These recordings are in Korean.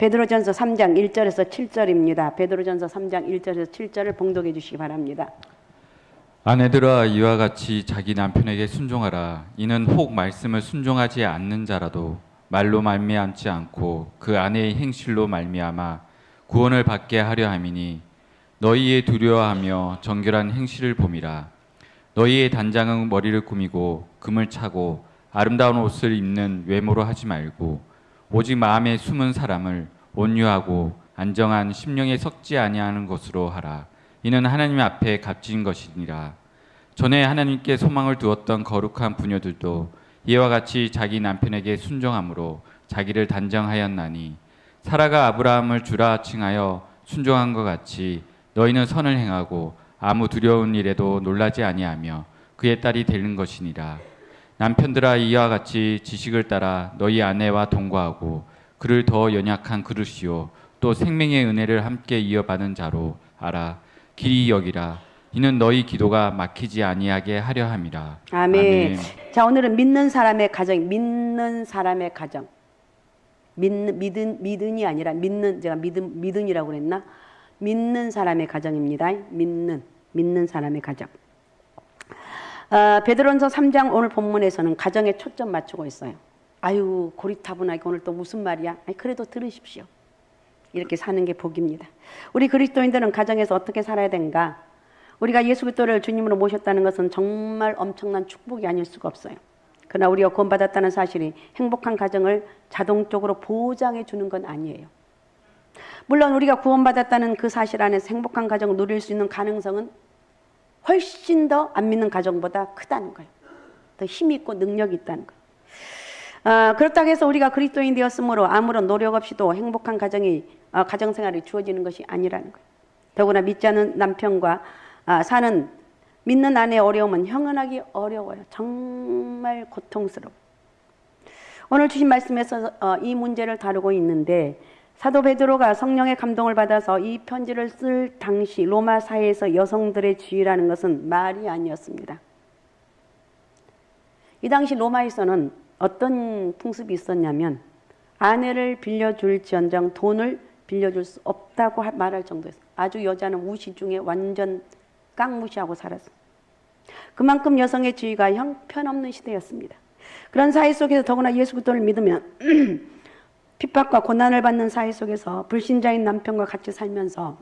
베드로전서 3장 1절에서 7절입니다. 베드로전서 3장 1절에서 7절을 봉독해 주시기 바랍니다. 아내들아 이와 같이 자기 남편에게 순종하라. 이는 혹 말씀을 순종하지 않는 자라도 말로 말미암지 않고 그 아내의 행실로 말미암아 구원을 받게 하려 함이니 너희의 두려워하며 정결한 행실을 봄이라. 너희의 단장은 머리를 꾸미고 금을 차고 아름다운 옷을 입는 외모로 하지 말고 오직 마음에 숨은 사람을 온유하고 안정한 심령에 섞지 아니하는 것으로 하라. 이는 하나님 앞에 값진 것이니라. 전에 하나님께 소망을 두었던 거룩한 부녀들도 이와 같이 자기 남편에게 순종함으로 자기를 단정하였나니 사라가 아브라함을 주라 칭하여 순종한 것 같이 너희는 선을 행하고 아무 두려운 일에도 놀라지 아니하며 그의 딸이 되는 것이니라. 남편들아 이와 같이 지식을 따라 너희 아내와 동거하고 그를 더 연약한 그릇이요 또 생명의 은혜를 함께 이어받은 자로 알아 길이 여기라. 이는 너희 기도가 막히지 아니하게 하려 함이라. 아멘. 자, 오늘은 믿는 사람의 가정, 믿는 사람의 가정. 믿은이 아니라 믿는, 제가 믿은이라고 그랬나? 믿는 사람의 가정입니다. 믿는 사람의 가정. 베드로전서 3장 오늘 본문에서는 가정에 초점 맞추고 있어요. 아유, 고리타분하게 오늘 또 무슨 말이야? 아니, 그래도 들으십시오. 이렇게 사는 게 복입니다. 우리 그리스도인들은 가정에서 어떻게 살아야 되는가? 우리가 예수 그리스도를 주님으로 모셨다는 것은 정말 엄청난 축복이 아닐 수가 없어요. 그러나 우리가 구원받았다는 사실이 행복한 가정을 자동적으로 보장해 주는 건 아니에요. 물론 우리가 구원받았다는 그 사실 안에서 행복한 가정을 누릴 수 있는 가능성은 훨씬 더 안 믿는 가정보다 크다는 거예요. 더 힘이 있고 능력이 있다는 거예요. 그렇다고 해서 우리가 그리스도인 되었으므로 아무런 노력 없이도 행복한 가정생활이 주어지는 것이 아니라는 거예요. 더구나 믿지 않는 남편과 사는 믿는 아내의 어려움은 형언하기 어려워요. 정말 고통스러워요. 오늘 주신 말씀에서 이 문제를 다루고 있는데 사도 베드로가 성령의 감동을 받아서 이 편지를 쓸 당시 로마 사회에서 여성들의 지위라는 것은 말이 아니었습니다. 이 당시 로마에서는 어떤 풍습이 있었냐면 아내를 빌려줄지언정 돈을 빌려줄 수 없다고 말할 정도였어요. 아주 여자는 무시 중에 완전 깡무시하고 살았어요. 그만큼 여성의 지위가 형편없는 시대였습니다. 그런 사회 속에서 더구나 예수 그리스도를 믿으면 핍박과 고난을 받는 사회 속에서 불신자인 남편과 같이 살면서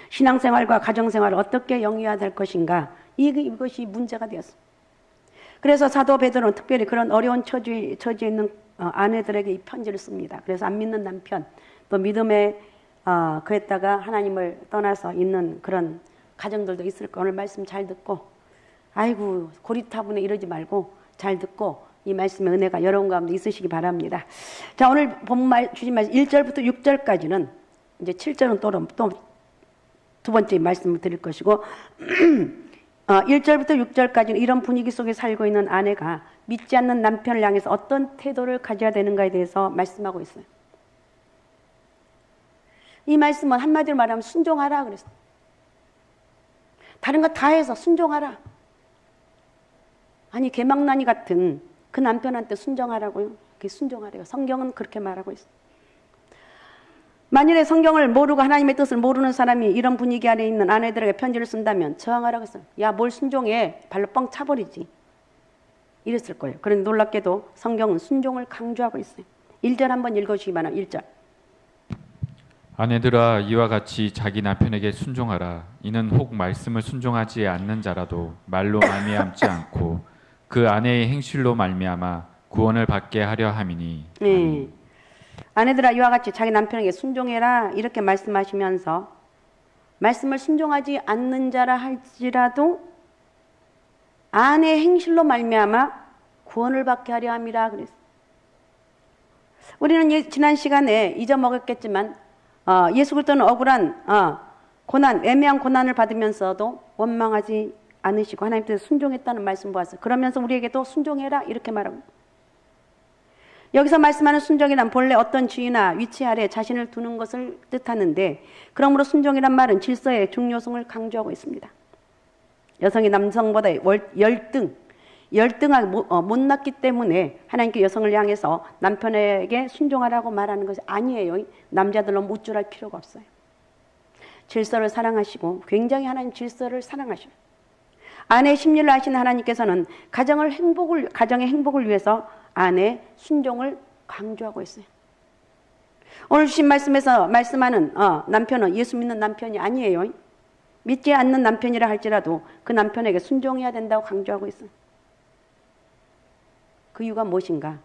신앙생활과 가정생활을 어떻게 영위해야 될 것인가, 이것이 문제가 되었습니다. 그래서 사도 베드로는 특별히 그런 어려운 처지에 있는 아내들에게 이 편지를 씁니다. 그래서 안 믿는 남편, 또 믿음에 그랬다가 하나님을 떠나서 있는 그런 가정들도 있을 거예요. 오늘 말씀 잘 듣고, 아이고 고리타분해 이러지 말고 잘 듣고 이 말씀의 은혜가 여러분 가운데 있으시기 바랍니다. 자, 오늘 주신 말씀 1절부터 6절까지는, 이제 7절은 또 두 번째 말씀을 드릴 것이고 1절부터 6절까지는 이런 분위기 속에 살고 있는 아내가 믿지 않는 남편을 향해서 어떤 태도를 가져야 되는가에 대해서 말씀하고 있어요. 이 말씀은 한마디로 말하면 순종하라 그랬어요. 다른 거 다 해서 순종하라. 아니, 개망나니 같은 그 남편한테 순종하라고요? 그게 순종하래요. 성경은 그렇게 말하고 있어요. 만일에 성경을 모르고 하나님의 뜻을 모르는 사람이 이런 분위기 안에 있는 아내들에게 편지를 쓴다면 저항하라고 했어요. 야, 뭘 순종해? 발로 뻥 차버리지. 이랬을 거예요. 그런데 놀랍게도 성경은 순종을 강조하고 있어요. 1절 한번 읽어주시기 바랍니다. 1절. 아내들아 이와 같이 자기 남편에게 순종하라. 이는 혹 말씀을 순종하지 않는 자라도 말로 말미암지 않고 그 아내의 행실로 말미암아 구원을 받게 하려 함이니. 네. 아내들아 이와 같이 자기 남편에게 순종해라 이렇게 말씀하시면서 말씀을 순종하지 않는 자라 할지라도 아내의 행실로 말미암아 구원을 받게 하려 함이라 그랬어요. 우리는 지난 시간에 잊어먹었겠지만 예수 그리스도는 억울한 고난, 애매한 고난을 받으면서도 원망하지 않으시고 하나님 뜻에 순종했다는 말씀 보았어요. 그러면서 우리에게도 순종해라 이렇게 말합니다. 여기서 말씀하는 순종이란 본래 어떤 지위나 위치 아래 자신을 두는 것을 뜻하는데, 그러므로 순종이란 말은 질서의 중요성을 강조하고 있습니다. 여성이 남성보다 열등, 열등하게 못났기 때문에 하나님께 여성을 향해서 남편에게 순종하라고 말하는 것이 아니에요. 남자들 너무 우쭐할 필요가 없어요. 질서를 사랑하시고 굉장히 하나님 질서를 사랑하셔요. 아내의 심리를 아시는 하나님께서는 가정의 행복을 위해서 아내의 순종을 강조하고 있어요. 오늘 주신 말씀에서 말씀하는 남편은 예수 믿는 남편이 아니에요. 믿지 않는 남편이라 할지라도 그 남편에게 순종해야 된다고 강조하고 있어요. 그 이유가 무엇인가?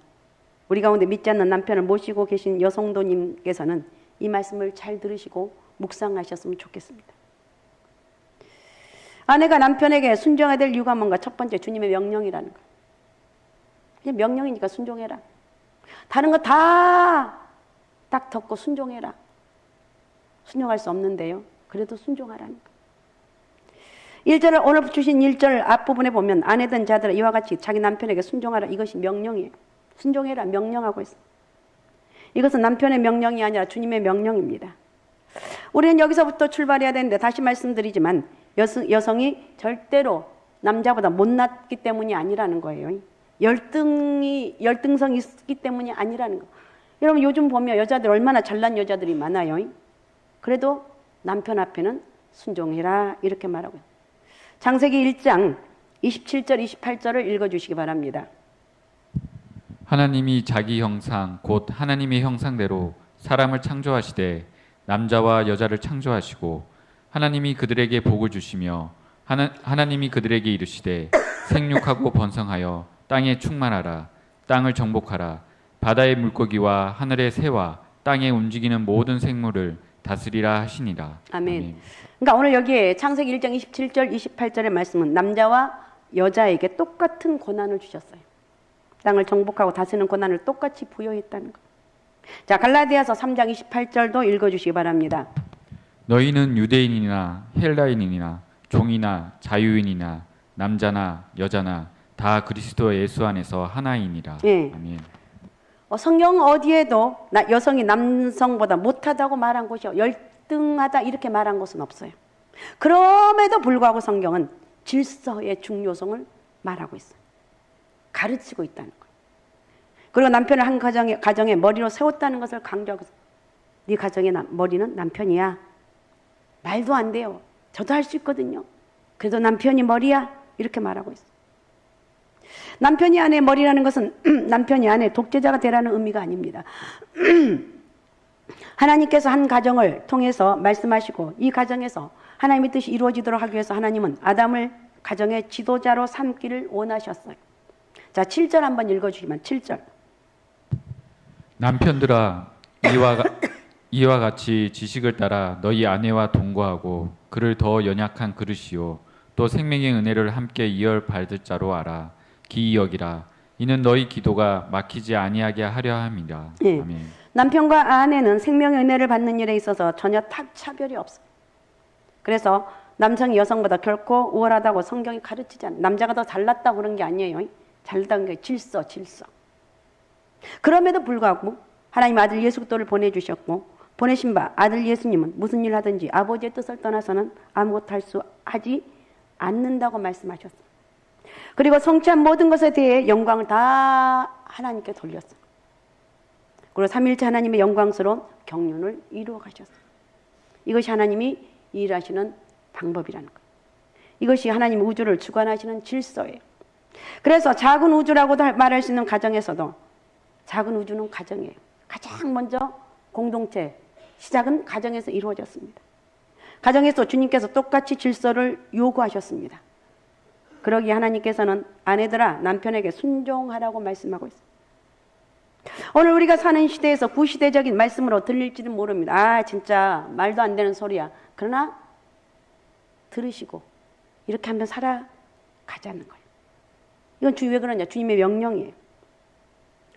우리 가운데 믿지 않는 남편을 모시고 계신 여성도님께서는 이 말씀을 잘 들으시고 묵상하셨으면 좋겠습니다. 아내가 남편에게 순종해야 될 이유가 뭔가? 첫 번째, 주님의 명령이라는 거예요. 그냥 명령이니까 순종해라. 다른 거 다 딱 덮고 순종해라. 순종할 수 없는데요. 그래도 순종하라는 거예요. 1절을 오늘 주신 1절 앞부분에 보면 아내든 자들아 이와 같이 자기 남편에게 순종하라. 이것이 명령이에요. 순종해라. 명령하고 있어요. 이것은 남편의 명령이 아니라 주님의 명령입니다. 우리는 여기서부터 출발해야 되는데 다시 말씀드리지만 여성이 절대로 남자보다 못났기 때문이 아니라는 거예요. 열등성이 있기 때문이 아니라는 거. 여러분 요즘 보면 여자들 얼마나 잘난 여자들이 많아요. 그래도 남편 앞에는 순종해라 이렇게 말하고 있어요. 창세기 1장 27절 28절을 읽어주시기 바랍니다. 하나님이 자기 형상 곧 하나님의 형상대로 사람을 창조하시되 남자와 여자를 창조하시고 하나님이 그들에게 복을 주시며 하나님이 그들에게 이르시되 생육하고 번성하여 땅에 충만하라 땅을 정복하라 바다의 물고기와 하늘의 새와 땅에 움직이는 모든 생물을 다스리라 하시니라. 아멘. 그러니까 오늘 여기에 창세기 1장 27절 28절의 말씀은 남자와 여자에게 똑같은 권한을 주셨어요. 땅을 정복하고 다스리는 권한을 똑같이 부여했다는 거. 자, 갈라디아서 3장 28절도 읽어주시기 바랍니다. 너희는 유대인이나 헬라인이나 종이나 자유인이나 남자나 여자나 다 그리스도 예수 안에서 하나이니라. 예. 아멘. 성경 어디에도 여성이 남성보다 못하다고 말한 곳이요 열등하다 이렇게 말한 곳은 없어요. 그럼에도 불구하고 성경은 질서의 중요성을 말하고 있어요. 가르치고 있다는 거예요. 그리고 남편을 한 가정의 머리로 세웠다는 것을 강조하고 있어요. 네 가정의 머리는 남편이야. 말도 안 돼요. 저도 할 수 있거든요. 그래도 남편이 머리야. 이렇게 말하고 있어요. 남편이 아내의 머리라는 것은 남편이 아내의 독재자가 되라는 의미가 아닙니다. 하나님께서 한 가정을 통해서 말씀하시고 이 가정에서 하나님의 뜻이 이루어지도록 하기 위해서 하나님은 아담을 가정의 지도자로 삼기를 원하셨어요. 자, 7절 한번 읽어주시면 7절. 남편들아 이와 같이 지식을 따라 너희 아내와 동거하고 그를 더 연약한 그릇이요 또 생명의 은혜를 함께 이어받을 자로 알아. 기이 여기라. 이는 너희 기도가 막히지 아니하게 하려 함이라. 예. 아멘. 남편과 아내는 생명의 은혜를 받는 일에 있어서 전혀 차별이 없어요. 그래서 남성이 여성보다 결코 우월하다고 성경이 가르치지 않아요. 남자가 더 잘났다고 그런 게 아니에요. 잘났다는 게 질서. 그럼에도 불구하고 하나님 아들 예수 그리스도를 보내주셨고 보내신 바 아들 예수님은 무슨 일 하든지 아버지의 뜻을 떠나서는 아무것도 하지 않는다고 말씀하셨어요. 그리고 성취한 모든 것에 대해 영광을 다 하나님께 돌렸어요. 그리고 삼위일체 하나님의 영광스러운 경륜을 이루어 가셨어요. 이것이 하나님이 일하시는 방법이라는 거예요. 이것이 하나님 우주를 주관하시는 질서예요. 그래서 작은 우주라고도 말할 수 있는 가정에서도 작은 우주는 가정이에요. 가장 먼저 공동체 시작은 가정에서 이루어졌습니다. 가정에서 주님께서 똑같이 질서를 요구하셨습니다. 그러기에 하나님께서는 아내들아 남편에게 순종하라고 말씀하고 있습니다. 오늘 우리가 사는 시대에서 구시대적인 말씀으로 들릴지는 모릅니다. 아 진짜 말도 안 되는 소리야. 그러나 들으시고 이렇게 한번 살아가자는 거예요. 이건 왜 그러냐? 주님의 명령이에요.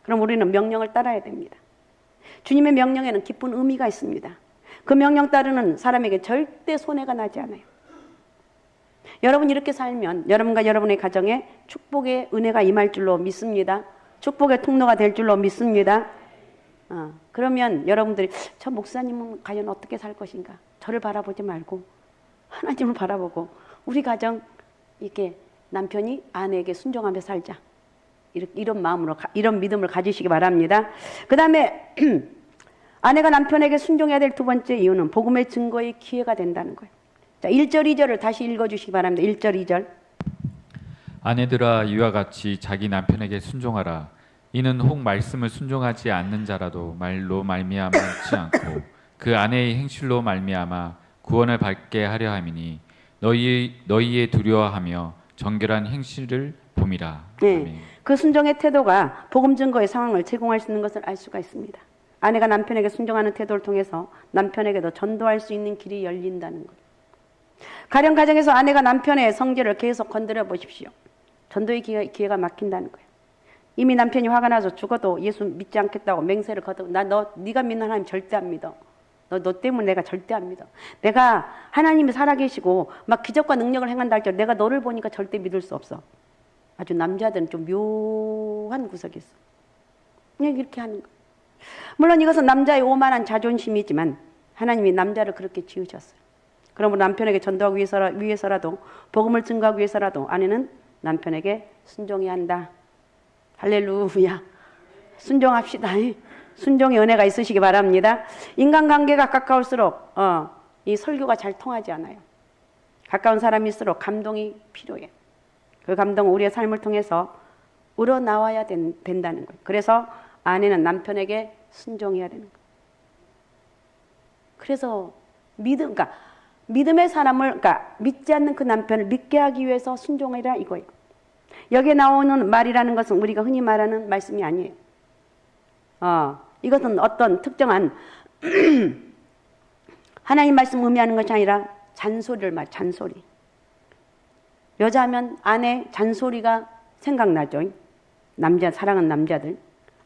그럼 우리는 명령을 따라야 됩니다. 주님의 명령에는 깊은 의미가 있습니다. 그 명령 따르는 사람에게 절대 손해가 나지 않아요. 여러분 이렇게 살면 여러분과 여러분의 가정에 축복의 은혜가 임할 줄로 믿습니다. 축복의 통로가 될 줄로 믿습니다. 그러면 여러분들이 저 목사님은 과연 어떻게 살 것인가? 저를 바라보지 말고 하나님을 바라보고 우리 가정 이렇게 남편이 아내에게 순종하며 살자. 이런 마음으로, 이런 믿음을 가지시기 바랍니다. 그 다음에 아내가 남편에게 순종해야 될 두 번째 이유는 복음의 증거의 기회가 된다는 거예요. 자, 1절, 2절을 다시 읽어주시기 바랍니다. 1절, 2절. 아내들아 이와 같이 자기 남편에게 순종하라. 이는 혹 말씀을 순종하지 않는 자라도 말로 말미암지 않고 그 아내의 행실로 말미암아 구원을 받게 하려 함이니 너희의 두려워하며 정결한 행실을 봄이라. 네, 그 순종의 태도가 복음 증거의 상황을 제공할 수 있는 것을 알 수가 있습니다. 아내가 남편에게 순종하는 태도를 통해서 남편에게도 전도할 수 있는 길이 열린다는 것. 가령 가정에서 아내가 남편의 성질을 계속 건드려 보십시오. 전도의 기회가 막힌다는 거예요. 이미 남편이 화가 나서 죽어도 예수 믿지 않겠다고 맹세를 거두고 네가 믿는 하나님 절대 안 믿어. 너 때문에 내가 절대 안 믿어. 내가 하나님이 살아계시고 막 기적과 능력을 행한다 할지라도 내가 너를 보니까 절대 믿을 수 없어. 아주 남자들은 좀 묘한 구석이 있어. 그냥 이렇게 하는 거. 물론 이것은 남자의 오만한 자존심이지만 하나님이 남자를 그렇게 지으셨어요. 그러므로 남편에게 전도하기 위해서라도 복음을 증거하기 위해서라도 아내는 남편에게 순종해야 한다. 할렐루야. 순종합시다. 순종의 은혜가 있으시기 바랍니다. 인간관계가 가까울수록 이 설교가 잘 통하지 않아요. 가까운 사람일수록 감동이 필요해. 그 감동은 우리의 삶을 통해서 우러나와야 된다는 거예요. 그래서 아내는 남편에게 순종해야 되는 거예요. 그래서 믿음의 사람을, 믿지 않는 그 남편을 믿게 하기 위해서 순종해라 이거예요. 여기에 나오는 말이라는 것은 우리가 흔히 말하는 말씀이 아니에요. 이것은 어떤 특정한 하나님 말씀 의미하는 것이 아니라 잔소리. 여자하면 아내 잔소리가 생각나죠. 사랑하는 남자들.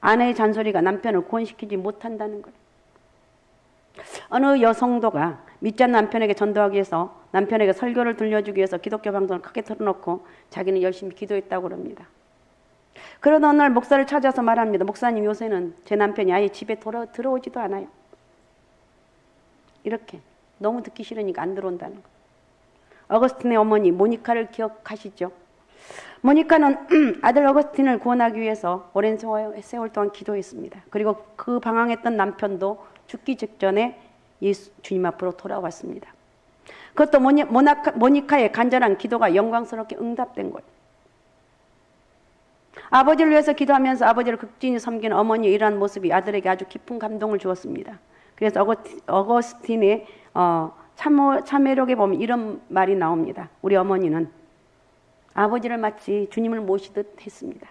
아내의 잔소리가 남편을 구원시키지 못한다는 거예요. 어느 여성도가 믿지 않는 남편에게 전도하기 위해서 남편에게 설교를 들려주기 위해서 기독교 방송을 크게 틀어놓고 자기는 열심히 기도했다고 합니다. 그러던 어느 날 목사를 찾아서 말합니다. 목사님, 요새는 제 남편이 아예 집에 들어오지도 않아요. 이렇게 너무 듣기 싫으니까 안 들어온다는 거. 어거스틴의 어머니 모니카를 기억하시죠? 모니카는 아들 어거스틴을 구원하기 위해서 오랜 세월 동안 기도했습니다. 그리고 그 방황했던 남편도 죽기 직전에 주님 앞으로 돌아왔습니다. 그것도 모니카의 간절한 기도가 영광스럽게 응답된 거예요. 아버지를 위해서 기도하면서 아버지를 극진히 섬기는 어머니의 이러한 모습이 아들에게 아주 깊은 감동을 주었습니다. 그래서 어거스틴의 참회록에 보면 이런 말이 나옵니다. 우리 어머니는 아버지를 마치 주님을 모시듯 했습니다.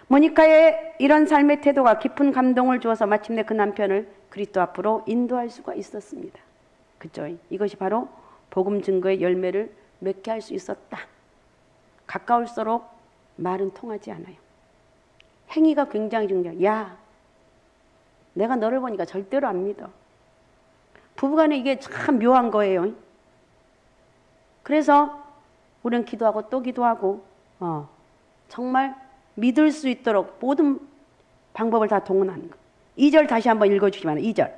모니카의 이런 삶의 태도가 깊은 감동을 주어서 마침내 그 남편을 그리스도 앞으로 인도할 수가 있었습니다. 그죠? 이것이 바로 복음 증거의 열매를 맺게 할 수 있었다. 가까울수록 말은 통하지 않아요. 행위가 굉장히 중요해요. 야, 내가 너를 보니까 절대로 안 믿어. 부부간에 이게 참 묘한 거예요. 그래서 우리는 기도하고 또 기도하고 정말 믿을 수 있도록 모든 방법을 다 동원하는 거. 2절 다시 한번 읽어주시면 2절.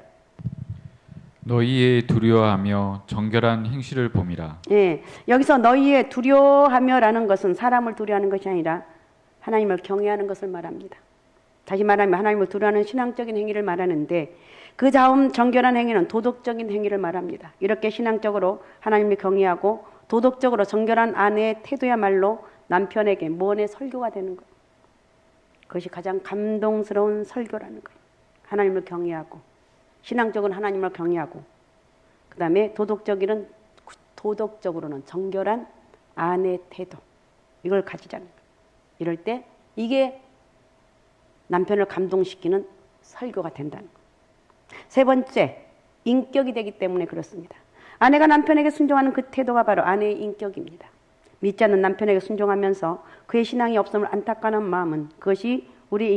너희의 두려워하며 정결한 행실을 봄이라. 예, 여기서 너희의 두려워하며라는 것은 사람을 두려워하는 것이 아니라 하나님을 경외하는 것을 말합니다. 다시 말하면 하나님을 두려워하는 신앙적인 행위를 말하는데 그 다음 정결한 행위는 도덕적인 행위를 말합니다. 이렇게 신앙적으로 하나님을 경외하고 도덕적으로 정결한 아내의 태도야말로 남편에게 무언의 설교가 되는 거예요. 그것이 가장 감동스러운 설교라는 거예요. 하나님을 경외하고 신앙적으로 하나님을 경외하고 그 다음에 도덕적으로는 정결한 아내의 태도 이걸 가지자는 거예요. 이럴 때 이게 남편을 감동시키는 설교가 된다는 거예요. 세 번째, 인격이 되기 때문에 그렇습니다. 아내가 남편에게 순종하는 그 태도가 바로 아내의 인격입니다. 믿지 않는 남편에게 순종하면서 그의 신앙이 없음을 안타까운 마음은 그것이 우리의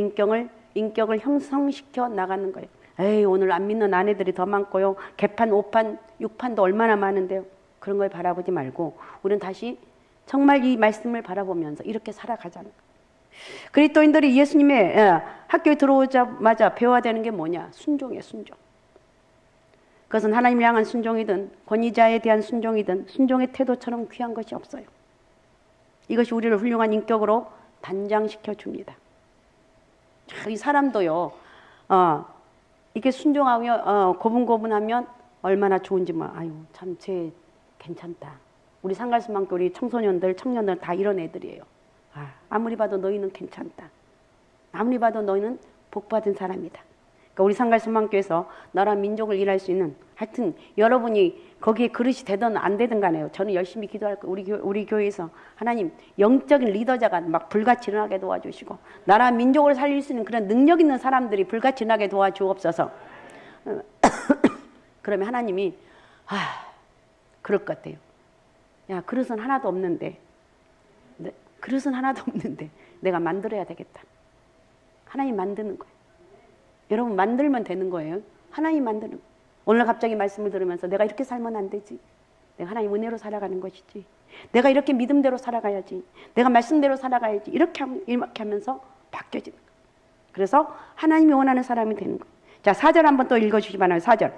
인격을 형성시켜 나가는 거예요. 에이, 오늘 안 믿는 아내들이 더 많고요. 개판, 5판, 6판도 얼마나 많은데요. 그런 걸 바라보지 말고 우리는 다시 정말 이 말씀을 바라보면서 이렇게 살아가자는 거예요. 그리스도인들이 예수님의 학교에 들어오자마자 배워야 되는 게 뭐냐? 순종이에요, 순종. 그것은 하나님을 향한 순종이든 권위자에 대한 순종이든 순종의 태도처럼 귀한 것이 없어요. 이것이 우리를 훌륭한 인격으로 단장시켜 줍니다. 이 사람도요, 이렇게 순종하며 고분고분하면 얼마나 좋은지 아유 참 쟤 괜찮다. 우리 상갈수만교 우리 청소년들, 청년들 다 이런 애들이에요. 아무리 봐도 너희는 괜찮다. 아무리 봐도 너희는 복받은 사람이다. 그러니까 우리 상갈수만교에서 나라 민족을 일할 수 있는, 하여튼 여러분이 거기에 그릇이 되든 안 되든 간에요. 저는 열심히 기도할 거예요. 우리 교회에서 하나님 영적인 리더자가 막 불같이 일어나게 도와주시고 나라 민족을 살릴 수 있는 그런 능력 있는 사람들이 불같이 일어나게 도와주옵소서. 그러면 하나님이 그럴 것 같아요. 야, 그릇은 하나도 없는데 내가 만들어야 되겠다. 하나님 만드는 거예요. 여러분 만들면 되는 거예요. 하나님 만드는 거예요. 오늘 갑자기 말씀을 들으면서 내가 이렇게 살면 안 되지. 내가 하나님 은혜로 살아가는 것이지. 내가 이렇게 믿음대로 살아가야지. 내가 말씀대로 살아가야지. 이렇게 하면서 바뀌어지는 거예요. 그래서 하나님이 원하는 사람이 되는 거예요. 자, 4절 한번 또 읽어주시기 바랍니다. 4절.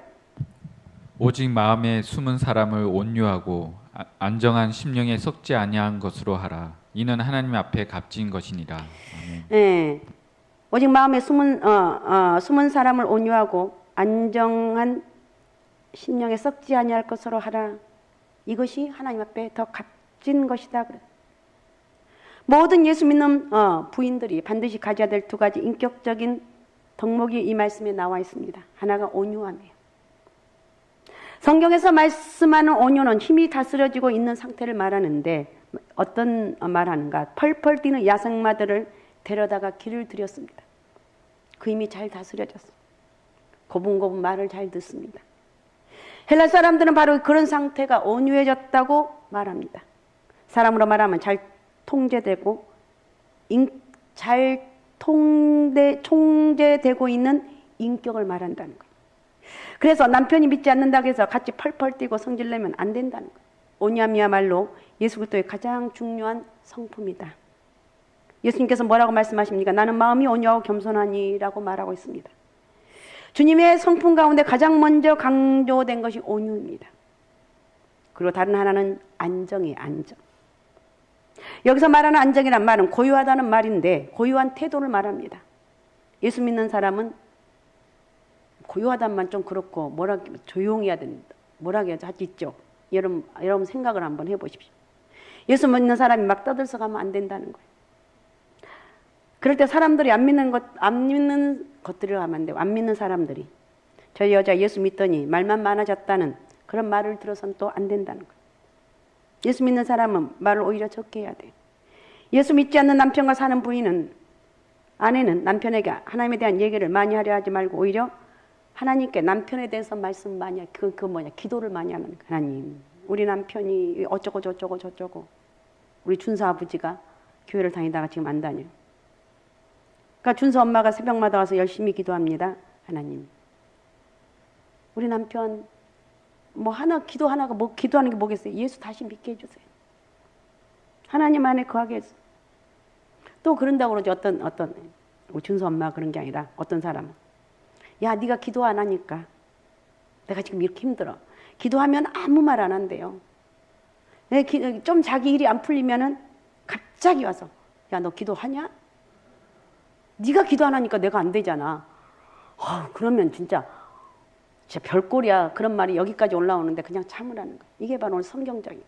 오직 마음에 숨은 사람을 온유하고 안정한 심령에 썩지 아니한 것으로 하라. 이는 하나님 앞에 값진 것이니라. 아멘. 네. 오직 마음에 숨은 사람을 온유하고 안정한 심령에 썩지 아니할 것으로 하라. 이것이 하나님 앞에 더 값진 것이다. 그래. 모든 예수 믿는 부인들이 반드시 가져야 될 두 가지 인격적인 덕목이 이 말씀에 나와 있습니다. 하나가 온유함이에요. 성경에서 말씀하는 온유는 힘이 다스려지고 있는 상태를 말하는데 어떤 말하는가? 펄펄 뛰는 야생마들을 데려다가 길을 들였습니다. 그 힘이 잘 다스려졌어. 고분고분 말을 잘 듣습니다. 헬라 사람들은 바로 그런 상태가 온유해졌다고 말합니다. 사람으로 말하면 잘 통제되고 잘 통제되고 있는 인격을 말한다는 거예요. 그래서 남편이 믿지 않는다고 해서 같이 펄펄 뛰고 성질내면 안 된다는 거예요. 온유함이야말로 예수 그리스도의 가장 중요한 성품이다. 예수님께서 뭐라고 말씀하십니까? 나는 마음이 온유하고 겸손하니라고 말하고 있습니다. 주님의 성품 가운데 가장 먼저 강조된 것이 온유입니다. 그리고 다른 하나는 안정이에요. 안정. 여기서 말하는 안정이란 말은 고요하다는 말인데 고요한 태도를 말합니다. 예수 믿는 사람은 고요하다는 말 좀 그렇고 조용히 해야 된다. 뭐라고 해야지 있죠. 여러분 생각을 한번 해보십시오. 예수 믿는 사람이 막 떠들썩하면 안 된다는 거예요. 그럴 때 사람들이 안 믿는 것들을 하면 안 돼요. 안 믿는 사람들이 저 여자 예수 믿더니 말만 많아졌다는 그런 말을 들어서는 또 안 된다는 거예요. 예수 믿는 사람은 말을 오히려 적게 해야 돼요. 예수 믿지 않는 남편과 사는 아내는 남편에게 하나님에 대한 얘기를 많이 하려 하지 말고 오히려 하나님께 남편에 대해서 말씀 많이 기도를 많이 하는 거예요. 하나님, 우리 남편이 어쩌고 저쩌고 우리 준서 아버지가 교회를 다니다가 지금 안 다녀요. 그러니까 준서 엄마가 새벽마다 와서 열심히 기도합니다. 하나님, 우리 남편 기도하는 게 뭐겠어요? 예수 다시 믿게 해주세요. 하나님 안에 거하게 해주세요. 또 그런다고 그러지. 어떤 우리 준서 엄마가 그런 게 아니라 어떤 사람은 야, 네가 기도 안 하니까 내가 지금 이렇게 힘들어. 기도하면 아무 말 안 한대요. 좀 자기 일이 안 풀리면은 갑자기 와서 야, 너 기도하냐? 네가 기도 안 하니까 내가 안 되잖아. 그러면 진짜 별꼴이야. 그런 말이 여기까지 올라오는데 그냥 참으라는 거야. 이게 바로 오늘 성경적이에요.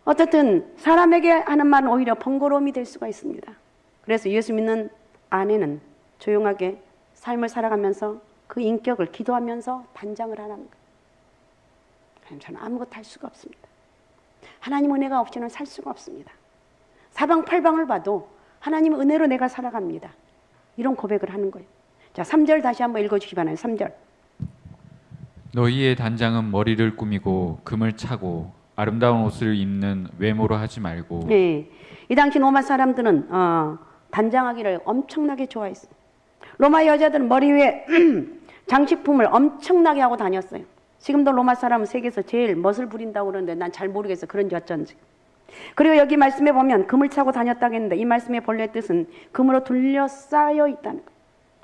어쨌든 사람에게 하는 말은 오히려 번거로움이 될 수가 있습니다. 그래서 예수 믿는 아내는 조용하게 삶을 살아가면서 그 인격을 기도하면서 단장을 하라는 거예요. 저는 아무것도 할 수가 없습니다. 하나님 은혜가 없이는 살 수가 없습니다. 사방팔방을 봐도 하나님 은혜로 내가 살아갑니다. 이런 고백을 하는 거예요. 자, 3절 다시 한번 읽어주시기 바랍니다. 3절. 너희의 단장은 머리를 꾸미고 금을 차고 아름다운 옷을 입는 외모로 하지 말고. 네, 이 당시 로마 사람들은 단장하기를 엄청나게 좋아했어요. 로마 여자들은 머리 위에 장식품을 엄청나게 하고 다녔어요. 지금도 로마 사람은 세계에서 제일 멋을 부린다고 그러는데 난 잘 모르겠어. 그런지 어쩐지. 그리고 여기 말씀에 보면 금을 차고 다녔다고 했는데 이 말씀의 본래 뜻은 금으로 둘러싸여 있다는 거예요.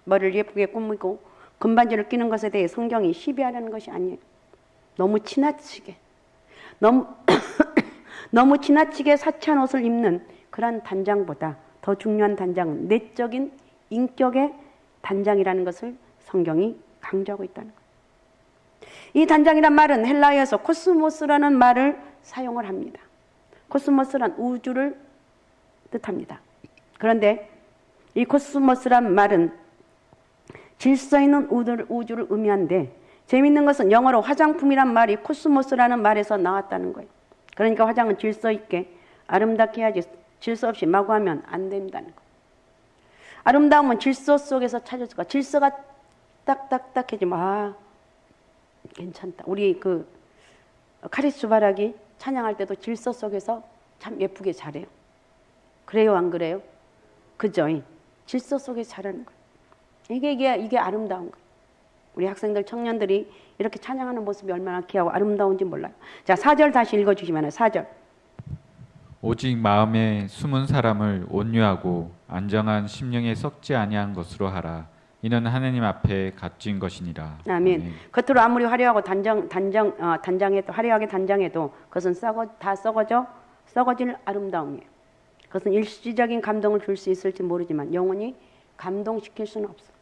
머리를 예쁘게 꾸미고 금반지를 끼는 것에 대해 성경이 시비하려는 것이 아니에요. 너무 지나치게 너무 지나치게 사치한 옷을 입는 그러한 단장보다 더 중요한 단장은 내적인 인격의 단장이라는 것을 성경이 강조하고 있다는 거예요. 이 단장이란 말은 헬라어에서 코스모스라는 말을 사용을 합니다. 코스모스란 우주를 뜻합니다. 그런데 이 코스모스란 말은 질서 있는 우주를 의미한데, 재미있는 것은 영어로 화장품이란 말이 코스모스라는 말에서 나왔다는 거예요. 그러니까 화장은 질서 있게 아름답게 해야지 질서 없이 마구 하면 안 된다는 거예요. 아름다움은 질서 속에서 찾아질 거야. 질서가 딱딱딱해지면 괜찮다. 우리 그 카리스 바락이 찬양할 때도 질서 속에서 참 예쁘게 잘해요. 그래요, 안 그래요? 그죠? 질서 속에 잘하는 거예요. 이게 아름다운 거예요. 우리 학생들, 청년들이 이렇게 찬양하는 모습이 얼마나 귀하고 아름다운지 몰라요. 자, 4절 다시 읽어주시면 4절. 오직 마음에 숨은 사람을 온유하고 안정한 심령에 썩지 아니한 것으로 하라. 이는 하나님 앞에 값진 것이니라. 아멘. 겉으로 아무리 화려하고 단장해도 화려하게 단장해도 그것은 다 썩어질 아름다움이에요. 그것은 일시적인 감동을 줄 수 있을지 모르지만 영원히 감동시킬 수는 없어.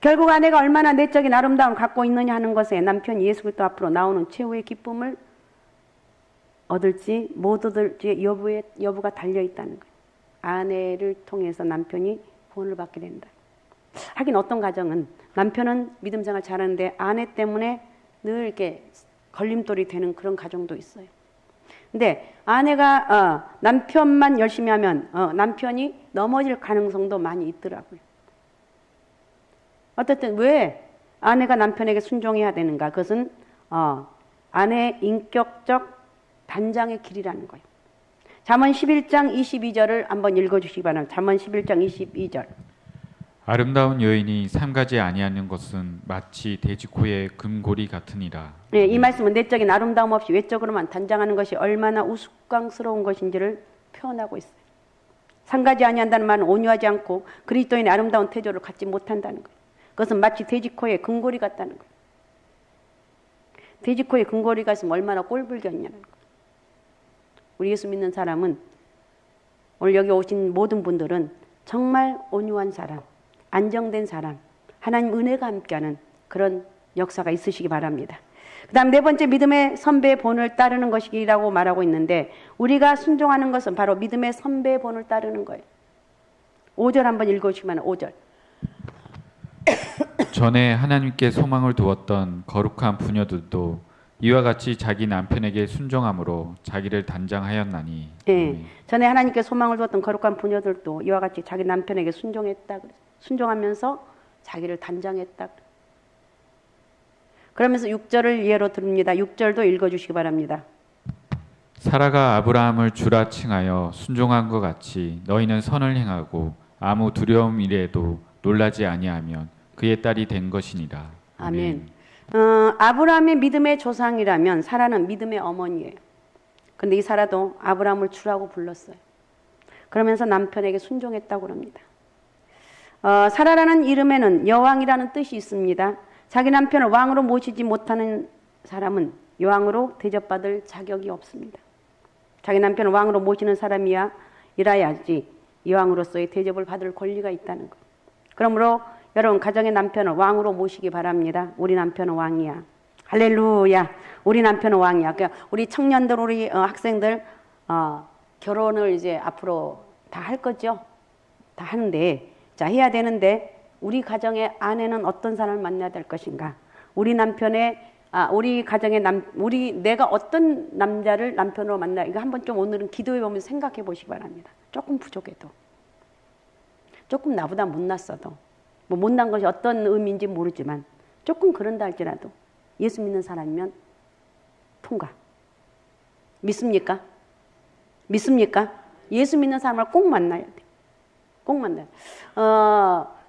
결국 아내가 얼마나 내적인 아름다움을 갖고 있느냐 하는 것에 남편 예수 그리스도 앞으로 나오는 최후의 기쁨을 얻을지 못 얻을지 여부가 달려 있다는 거예요. 아내를 통해서 남편이 구원을 받게 된다. 하긴 어떤 가정은 남편은 믿음 생활 잘하는데 아내 때문에 늘 이렇게 걸림돌이 되는 그런 가정도 있어요. 근데 아내가 남편만 열심히 하면 남편이 넘어질 가능성도 많이 있더라고요. 어쨌든 왜 아내가 남편에게 순종해야 되는가? 그것은 아내의 인격적 단장의 길이라는 거예요. 잠언 11장 22절을 한번 읽어주시기 바랍니다. 잠언 11장 22절. 아름다운 여인이 삼가지 아니하는 것은 마치 돼지코의 금고리 같으니라. 네, 이 말씀은 내적인 아름다움 없이 외적으로만 단장하는 것이 얼마나 우스꽝스러운 것인지를 표현하고 있어요. 삼가지 아니한다는 말은 온유하지 않고 그리스도인의 아름다운 태도를 갖지 못한다는 거예요. 그것은 마치 돼지코의 금고리 같다는 거예요. 돼지코의 금고리가 있으면 얼마나 꼴불견이냐는 거예요. 우리 예수 믿는 사람은, 오늘 여기 오신 모든 분들은 정말 온유한 사람, 안정된 사람, 하나님 은혜가 함께하는 그런 역사가 있으시기 바랍니다. 그 다음 네 번째, 믿음의 선배의 본을 따르는 것이라고 말하고 있는데, 우리가 순종하는 것은 바로 믿음의 선배의 본을 따르는 거예요. 5절 한번 읽어주시면 5절. 전에 하나님께 소망을 두었던 거룩한 부녀들도 이와 같이 자기 남편에게 순종함으로 자기를 단장하였나니. 네, 전에 하나님께 소망을 두었던 거룩한 부녀들도 이와 같이 자기 남편에게 순종했다. 순종하면서 자기를 단장했다. 그러면서 6절을 예로 듭니다. 6절도 읽어주시기 바랍니다. 사라가 아브라함을 주라 칭하여 순종한 것 같이 너희는 선을 행하고 아무 두려움 이래도 놀라지 아니하면 그의 딸이 된 것이니라. 아멘. 아브라함의 믿음의 조상이라면 사라는 믿음의 어머니예요. 근데 이 사라도 아브라함을 주라고 불렀어요. 그러면서 남편에게 순종했다고 합니다. 사라라는 이름에는 여왕이라는 뜻이 있습니다. 자기 남편을 왕으로 모시지 못하는 사람은 여왕으로 대접받을 자격이 없습니다. 자기 남편을 왕으로 모시는 사람이야 이라야지 여왕으로서의 대접을 받을 권리가 있다는 것. 그러므로 여러분, 가정의 남편을 왕으로 모시기 바랍니다. 우리 남편은 왕이야. 할렐루야. 우리 남편은 왕이야. 그러니까 우리 청년들, 우리 학생들 결혼을 이제 앞으로 다 할 거죠. 다 하는데, 자, 해야 되는데 우리 가정의 아내는 어떤 사람을 만나야 될 것인가? 우리 남편의 우리 가정의 내가 어떤 남자를 남편으로 만나? 이거 한번 좀 오늘은 기도해 보면서 생각해 보시기 바랍니다. 조금 부족해도, 조금 나보다 못났어도, 뭐 못난 것이 어떤 의미인지 모르지만 조금 그런다 할지라도 예수 믿는 사람이면 통과. 믿습니까? 믿습니까? 예수 믿는 사람을 꼭 만나야 돼. 꼭 만나야 돼.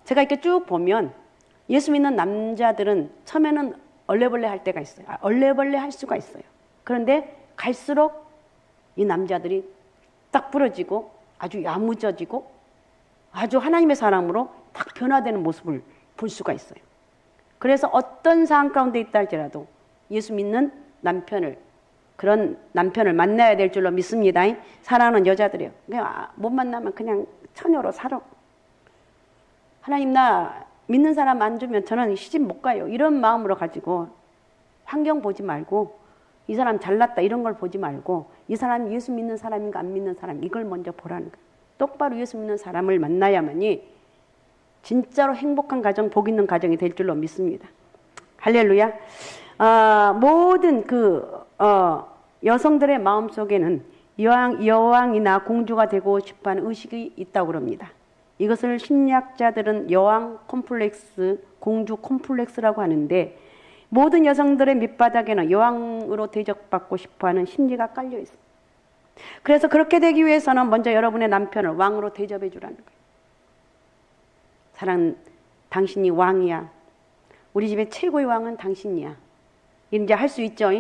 제가 이렇게 쭉 보면 예수 믿는 남자들은 처음에는 얼레벌레 할 때가 있어요. 얼레벌레 할 수가 있어요. 그런데 갈수록 이 남자들이 딱 부러지고 아주 야무져지고 아주 하나님의 사람으로 딱 변화되는 모습을 볼 수가 있어요. 그래서 어떤 상황 가운데 있다 할지라도 예수 믿는 남편을 그런 남편을 만나야 될 줄로 믿습니다. 사랑하는 여자들이요. 그냥 못 만나면 그냥 처녀로 살아. 하나님 나 믿는 사람 안 주면 저는 시집 못 가요. 이런 마음으로 가지고 환경 보지 말고 이 사람 잘났다 이런 걸 보지 말고 이 사람이 예수 믿는 사람인가 안 믿는 사람 이걸 먼저 보라는 거예요. 똑바로 예수 믿는 사람을 만나야만이 진짜로 행복한 가정, 복 있는 가정이 될 줄로 믿습니다. 할렐루야. 모든 여성들의 마음속에는 여왕이나 공주가 되고 싶어하는 의식이 있다고 그럽니다. 이것을 심리학자들은 여왕 콤플렉스, 공주 콤플렉스라고 하는데 모든 여성들의 밑바닥에는 여왕으로 대접받고 싶어하는 심리가 깔려 있습니다. 그래서 그렇게 되기 위해서는 먼저 여러분의 남편을 왕으로 대접해 주라는 거예요. 사랑, 당신이 왕이야. 우리 집의 최고의 왕은 당신이야. 이제 할 수 있죠.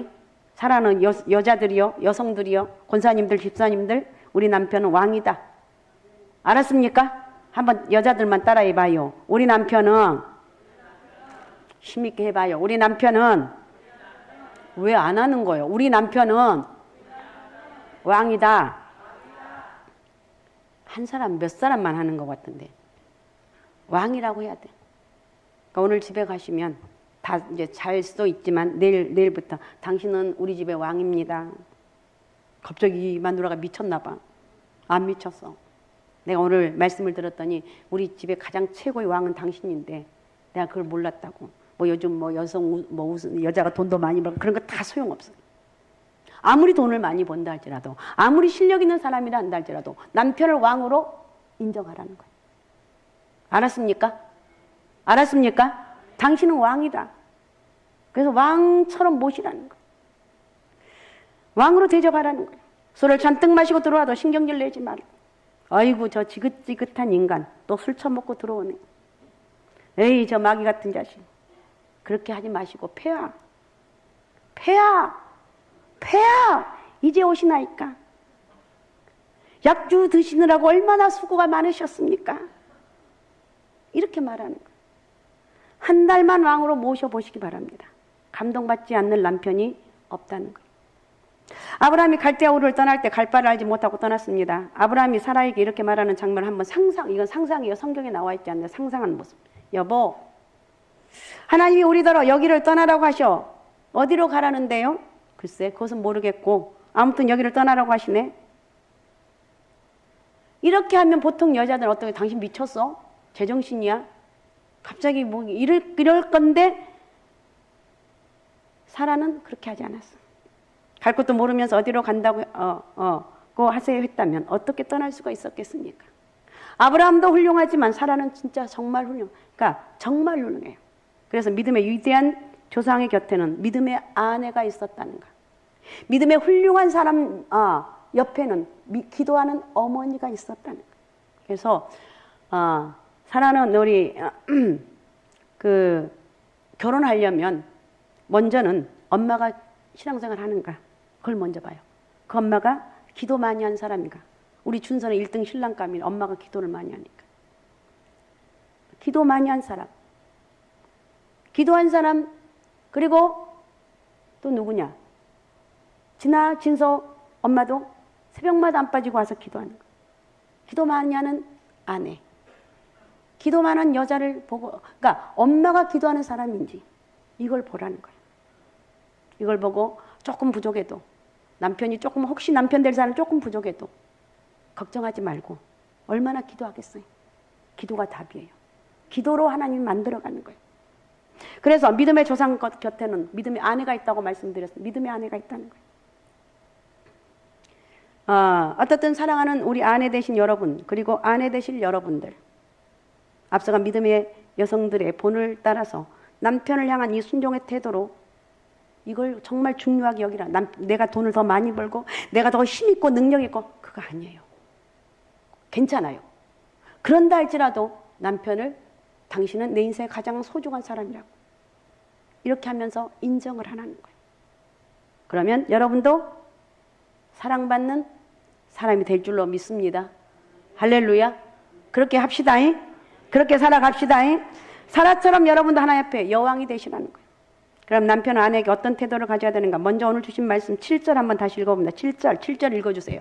사랑하는 여자들이요, 여성들이요, 권사님들, 집사님들, 우리 남편은 왕이다. 알았습니까? 한번 여자들만 따라해 봐요. 우리 남편은 힘있게 해봐요. 우리 남편은 왜 안 하는 거예요? 우리 남편은 왕이다. 한 사람 몇 사람만 하는 것 같은데 왕이라고 해야 돼. 그러니까 오늘 집에 가시면 다 이제 잘 수도 있지만 내일부터 당신은 우리 집의 왕입니다. 갑자기 마누라가 미쳤나 봐. 안 미쳤어. 내가 오늘 말씀을 들었더니 우리 집의 가장 최고의 왕은 당신인데 내가 그걸 몰랐다고. 뭐 요즘 뭐 여자가 돈도 많이 벌고 그런 거 다 소용없어. 아무리 돈을 많이 번다 할지라도 아무리 실력 있는 사람이라 한다 할지라도 남편을 왕으로 인정하라는 거예요. 알았습니까? 알았습니까? 당신은 왕이다. 그래서 왕처럼 모시라는 거예요. 왕으로 대접하라는 거예요. 술을 잔뜩 마시고 들어와도 신경질 내지 말고. 아이고 저 지긋지긋한 인간 또 술 처먹고 들어오네. 에이 저 마귀 같은 자식. 그렇게 하지 마시고 폐하 이제 오시나이까. 약주 드시느라고 얼마나 수고가 많으셨습니까? 이렇게 말하는 거예요. 한 달만 왕으로 모셔보시기 바랍니다. 감동받지 않는 남편이 없다는 거예요. 아브라함이 갈대아 우르를 떠날 때 갈 바를 알지 못하고 떠났습니다. 아브라함이 사라에게 이렇게 말하는 장면을 한번 이건 상상이에요. 성경에 나와 있지 않나요? 상상하는 모습. 여보, 하나님이 우리더러 여기를 떠나라고 하셔. 어디로 가라는데요? 글쎄, 그것은 모르겠고 아무튼 여기를 떠나라고 하시네. 이렇게 하면 보통 여자들은 어떻게 당신 미쳤어? 제정신이야? 갑자기 뭐 이럴 건데 사라는 그렇게 하지 않았어. 갈 것도 모르면서 어디로 간다고 그거 하세요 했다면 어떻게 떠날 수가 있었겠습니까? 아브라함도 훌륭하지만 사라는 진짜 정말 그러니까 정말 훌륭해요. 그래서 믿음의 위대한 조상의 곁에는 믿음의 아내가 있었다는 거. 믿음의 훌륭한 사람 옆에는 기도하는 어머니가 있었다는 거. 그래서 사라는 우리 결혼하려면 먼저는 엄마가 신앙생활 하는가 그걸 먼저 봐요. 그 엄마가 기도 많이 한 사람인가. 우리 준서는 1등 신랑감이 엄마가 기도를 많이 하니까. 기도 많이 한 사람. 기도한 사람 그리고 또 누구냐. 진서 엄마도 새벽마다 안 빠지고 와서 기도하는 거. 기도 많이 하는 아내. 기도 많은 여자를 보고 그러니까 엄마가 기도하는 사람인지 이걸 보라는 거예요. 이걸 보고 조금 부족해도 남편이 조금 혹시 남편 될 사람 조금 부족해도 걱정하지 말고 얼마나 기도하겠어요. 기도가 답이에요. 기도로 하나님 만들어가는 거예요. 그래서 믿음의 조상 곁에는 믿음의 아내가 있다고 말씀드렸습니다. 믿음의 아내가 있다는 거예요. 어떻든 사랑하는 우리 아내 되신 여러분 그리고 아내 되실 여러분들 앞서간 믿음의 여성들의 본을 따라서 남편을 향한 이 순종의 태도로 이걸 정말 중요하게 여기라. 내가 돈을 더 많이 벌고 내가 더 힘있고 능력있고 그거 아니에요. 괜찮아요. 그런다 할지라도 남편을 당신은 내 인생의 가장 소중한 사람이라고 이렇게 하면서 인정을 하라는 거예요. 그러면 여러분도 사랑받는 사람이 될 줄로 믿습니다. 할렐루야. 그렇게 합시다. 그렇게 살아갑시다. 사라처럼 여러분도 하나님 앞에 여왕이 되시라는 거예요. 그럼 남편은 아내에게 어떤 태도를 가져야 되는가? 먼저 오늘 주신 말씀 7절 한번 다시 읽어봅니다. 7절 읽어주세요.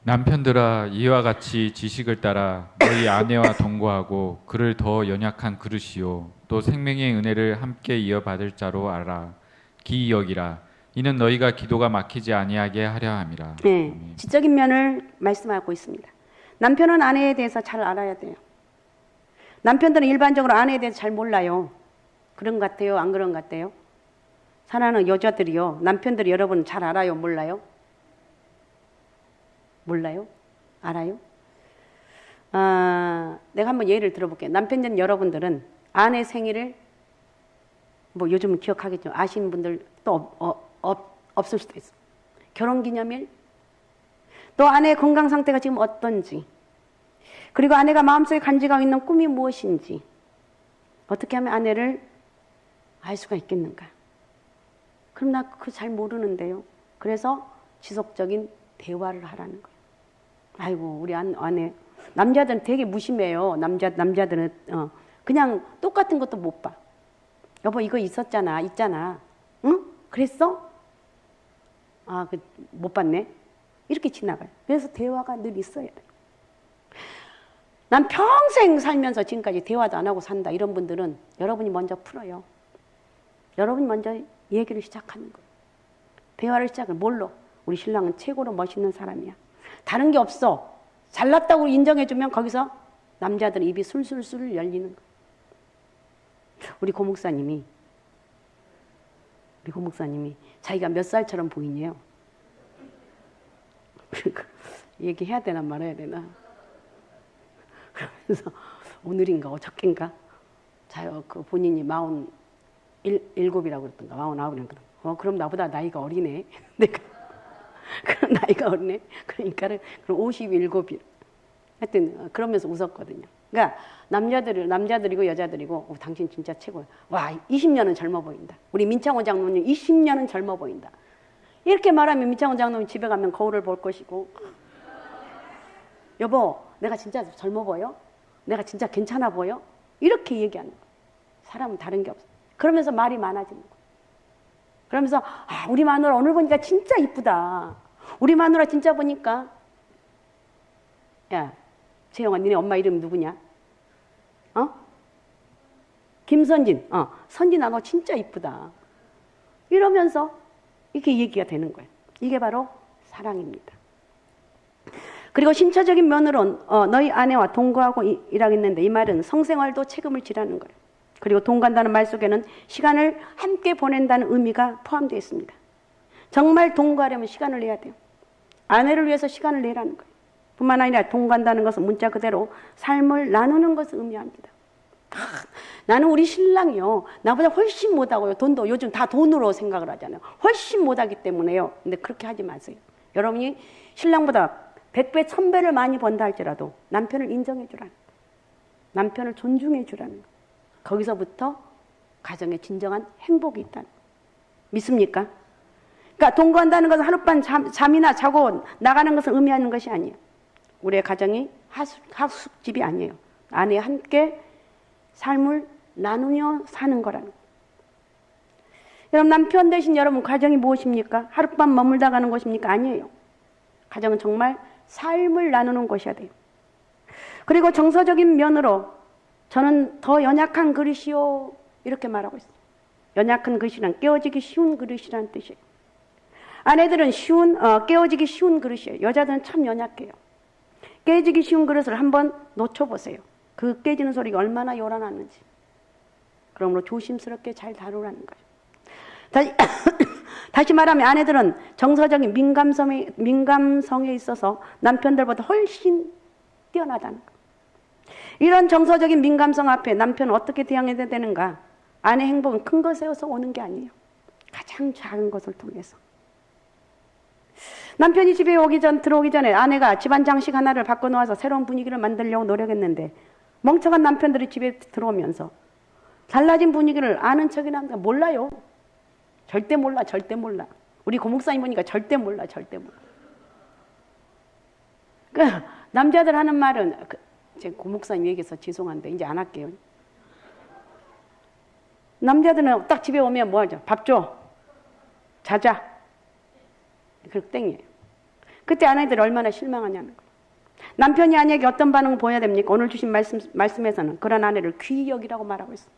남편들아 이와 같이 지식을 따라 너희 아내와 동거하고 그를 더 연약한 그릇이요 또 생명의 은혜를 함께 이어받을 자로 알아 기이 여기라 이는 너희가 기도가 막히지 아니하게 하려 함이라. 네, 지적인 면을 말씀하고 있습니다. 남편은 아내에 대해서 잘 알아야 돼요. 남편들은 일반적으로 아내에 대해서 잘 몰라요. 그런 것 같아요? 안 그런 것 같아요? 사랑하는 여자들이요. 남편들이 여러분 잘 알아요? 몰라요? 몰라요? 알아요? 내가 한번 예를 들어볼게요. 남편들 여러분들은 아내 생일을 뭐 요즘은 기억하겠죠. 아시는 분들 또 없을 수도 있어요. 결혼기념일, 또 아내의 건강 상태가 지금 어떤지, 그리고 아내가 마음속에 간직하고 있는 꿈이 무엇인지 어떻게 하면 아내를 알 수가 있겠는가? 그럼 나 그거 잘 모르는데요. 그래서 지속적인 대화를 하라는 거예요. 아이고 우리 아내 남자들은 되게 무심해요. 남자들은 그냥 똑같은 것도 못 봐. 여보 이거 있잖아. 응? 그랬어? 아, 못 봤네. 이렇게 지나가요. 그래서 대화가 늘 있어야 돼요. 난 평생 살면서 지금까지 대화도 안 하고 산다. 이런 분들은 여러분이 먼저 풀어요. 여러분이 먼저 얘기를 시작하는 거예요. 대화를 시작을 뭘로? 우리 신랑은 최고로 멋있는 사람이야. 다른 게 없어. 잘났다고 인정해주면 거기서 남자들은 입이 술술술 열리는 거예요. 우리 고목사님이 자기가 몇 살처럼 보이네요. 얘기해야 되나 말아야 되나. 그러면서 오늘인가 어저께인가 그 본인이 47이라고 그랬던가 49이라고 그럼 나보다 나이가 어리네. 내가 그럼 나이가 어리네. 그러니까 그럼 57이. 하여튼 그러면서 웃었거든요. 그러니까 남자들이고 여자들이고 당신 진짜 최고야. 와 20년은 젊어 보인다. 우리 민창호 장로님 20년은 젊어 보인다. 이렇게 말하면 민창호 장로님 집에 가면 거울을 볼 것이고 여보 내가 진짜 젊어 보여? 내가 진짜 괜찮아 보여? 이렇게 얘기하는 거예요. 사람은 다른 게 없어. 그러면서 말이 많아지는 거예요. 그러면서 우리 마누라 오늘 보니까 진짜 이쁘다. 우리 마누라 진짜 보니까 야 재영아 니네 엄마 이름 누구냐? 김선진. 선진아 너 진짜 이쁘다. 이러면서 이렇게 얘기가 되는 거예요. 이게 바로 사랑입니다. 그리고 신체적인 면으로 너희 아내와 동거하고 일하겠는데 이 말은 성생활도 책임을 지라는 거예요. 그리고 동거한다는 말 속에는 시간을 함께 보낸다는 의미가 포함되어 있습니다. 정말 동거하려면 시간을 내야 돼요. 아내를 위해서 시간을 내라는 거예요. 뿐만 아니라 동거한다는 것은 문자 그대로 삶을 나누는 것을 의미합니다. 나는 우리 신랑이요. 나보다 훨씬 못하고요. 돈도 요즘 다 돈으로 생각을 하잖아요. 훨씬 못하기 때문에요. 근데 그렇게 하지 마세요. 여러분이 신랑보다 100배, 1000배를 많이 번다 할지라도 남편을 인정해 주라는 거예요. 남편을 존중해 주라는 거예요. 거기서부터 가정에 진정한 행복이 있다는 거예요. 믿습니까? 그러니까 동거한다는 것은 하룻밤 잠이나 자고 나가는 것을 의미하는 것이 아니에요. 우리의 가정이 하숙집이 아니에요. 아내와 함께 삶을 나누며 사는 거라는 거예요. 여러분 남편 대신 여러분 가정이 무엇입니까? 하룻밤 머물다 가는 것입니까? 아니에요. 가정은 정말 삶을 나누는 것이어야 돼요. 그리고 정서적인 면으로 저는 더 연약한 그릇이요 이렇게 말하고 있어요. 연약한 그릇이란 깨어지기 쉬운 그릇이라는 뜻이에요. 아내들은 깨어지기 쉬운 그릇이에요. 여자들은 참 연약해요. 깨지기 쉬운 그릇을 한번 놓쳐보세요. 그 깨지는 소리가 얼마나 요란하는지. 그러므로 조심스럽게 잘 다루라는 거예요. 다시 말하면 아내들은 정서적인 민감성에 있어서 남편들보다 훨씬 뛰어나다는 거예요. 이런 정서적인 민감성 앞에 남편은 어떻게 대응해야 되는가? 아내 행복은 큰 것에서 오는 게 아니에요. 가장 작은 것을 통해서. 남편이 집에 들어오기 전에 아내가 집안 장식 하나를 바꿔놓아서 새로운 분위기를 만들려고 노력했는데 멍청한 남편들이 집에 들어오면서 달라진 분위기를 아는 척이나 합니다. 몰라요. 절대 몰라. 우리 고목사님 보니까 절대 몰라. 그러니까 남자들 하는 말은 제 고목사님 얘기해서 죄송한데 이제 안 할게요. 남자들은 딱 집에 오면 뭐 하죠? 밥 줘. 자자. 그렇게 땡이에요. 그때 아내들이 얼마나 실망하냐는 거예요. 남편이 아내에게 어떤 반응을 보여야 됩니까? 오늘 주신 말씀에서는 그런 아내를 귀히 여기라고 말하고 있어요.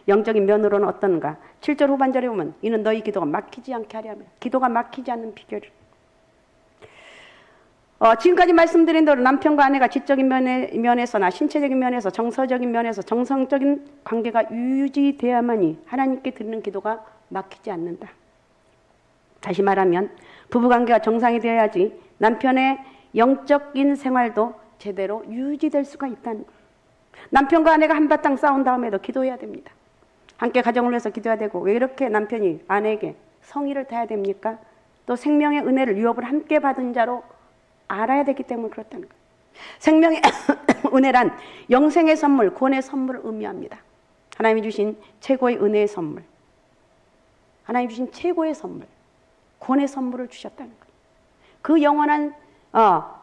영적인 면으로는 어떤가? 7절 후반절에 보면 이는 너희 기도가 막히지 않게 하려 합니다. 기도가 막히지 않는 비결이. 지금까지 말씀드린 대로 남편과 아내가 지적인 면에서나 신체적인 면에서 정서적인 면에서 정성적인 관계가 유지돼야만이 하나님께 드리는 기도가 막히지 않는다. 다시 말하면 부부관계가 정상이 되어야지 남편의 영적인 생활도 제대로 유지될 수가 있다는 거예요. 남편과 아내가 한바탕 싸운 다음에도 기도해야 됩니다. 함께 가정을 위해서 기도해야 되고 왜 이렇게 남편이 아내에게 성의를 다해야 됩니까? 또 생명의 은혜를 유업을 함께 받은 자로 알아야 되기 때문에 그렇다는 거예요. 생명의 은혜란 영생의 선물, 구원의 선물을 의미합니다. 하나님이 주신 최고의 은혜의 선물, 하나님이 주신 최고의 선물, 구원의 선물을 주셨다는 거예요. 그 영원한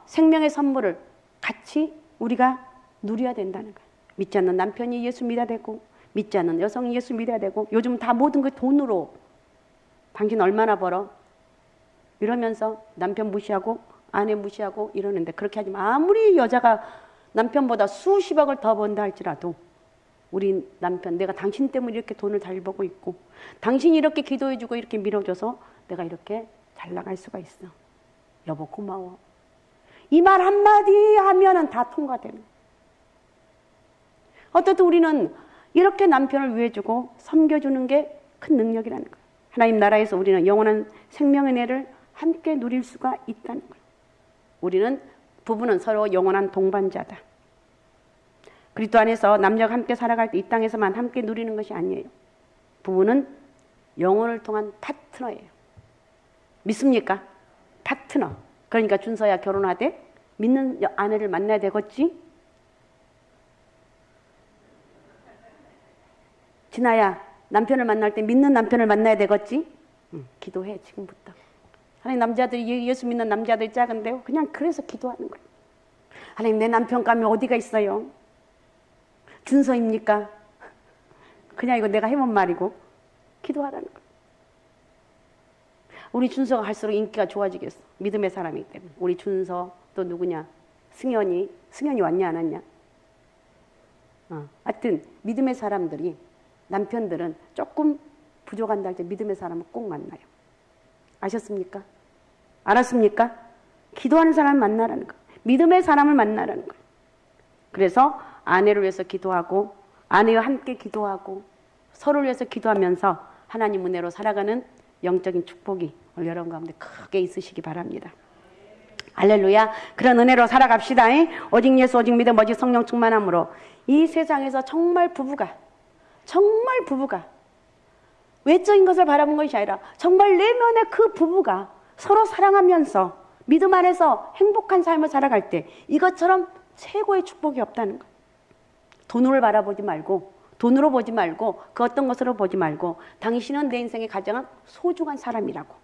생명의 선물을 같이 우리가 누려야 된다는 거예요. 믿지 않는 남편이 예수 믿어야 되고 믿지 않는 여성이 예수 믿어야 되고 요즘 다 모든 게 돈으로 당신 얼마나 벌어? 이러면서 남편 무시하고 아내 무시하고 이러는데 그렇게 하지 마. 아무리 여자가 남편보다 수십억을 더 번다 할지라도 우리 남편 내가 당신 때문에 이렇게 돈을 잘 벌고 있고 당신이 이렇게 기도해주고 이렇게 밀어줘서 내가 이렇게 잘 나갈 수가 있어. 여보 고마워. 이 말 한마디 하면은 다 통과되는. 어떻든 우리는 이렇게 남편을 위해주고 섬겨주는 게 큰 능력이라는 거예요. 하나님 나라에서 우리는 영원한 생명의 은혜를 함께 누릴 수가 있다는 거예요. 우리는 부부는 서로 영원한 동반자다. 그리스도 안에서 남녀가 함께 살아갈 때 이 땅에서만 함께 누리는 것이 아니에요. 부부는 영혼을 통한 파트너예요. 믿습니까? 파트너. 그러니까 준서야 결혼하되 믿는 아내를 만나야 되겠지? 진아야 남편을 만날 때 믿는 남편을 만나야 되겠지? 기도해 지금부터. 하나님 남자들이 예수 믿는 남자들이 작은데요. 그냥 그래서 기도하는 거예요. 하나님 내 남편 가면 어디가 있어요? 준서입니까? 그냥 이거 내가 해본 말이고 기도하라는 거예요. 우리 준서가 할수록 인기가 좋아지겠어. 믿음의 사람이기 때문에. 우리 준서 또 누구냐? 승현이 왔냐 안 왔냐? 하여튼 믿음의 사람들이 남편들은 조금 부족한다 할 때 믿음의 사람은 꼭 만나요. 아셨습니까? 알았습니까? 기도하는 사람을 만나라는 거예요. 믿음의 사람을 만나라는 거예요. 그래서 아내를 위해서 기도하고 아내와 함께 기도하고 서로를 위해서 기도하면서 하나님 은혜로 살아가는 영적인 축복이 오늘 여러분 가운데 크게 있으시기 바랍니다. 할렐루야. 그런 은혜로 살아갑시다. 오직 예수 오직 믿음 오직 성령 충만함으로 이 세상에서 정말 부부가 외적인 것을 바라본 것이 아니라 정말 내면의 그 부부가 서로 사랑하면서 믿음 안에서 행복한 삶을 살아갈 때 이것처럼 최고의 축복이 없다는 거예요. 돈을 바라보지 말고 돈으로 보지 말고 그 어떤 것으로 보지 말고 당신은 내 인생의 가장 소중한 사람이라고.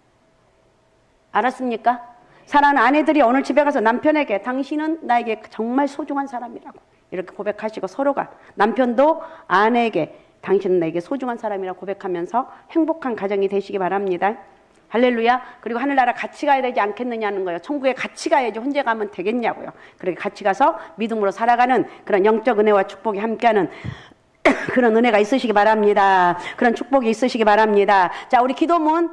알았습니까? 사랑하는 아내들이 오늘 집에 가서 남편에게 당신은 나에게 정말 소중한 사람이라고 이렇게 고백하시고 서로가 남편도 아내에게 당신은 나에게 소중한 사람이라고 고백하면서 행복한 가정이 되시기 바랍니다. 할렐루야. 그리고 하늘나라 같이 가야 되지 않겠느냐는 거예요. 천국에 같이 가야지 혼자 가면 되겠냐고요. 그렇게 같이 가서 믿음으로 살아가는 그런 영적 은혜와 축복이 함께하는 그런 은혜가 있으시기 바랍니다. 그런 축복이 있으시기 바랍니다. 자, 우리 기도문.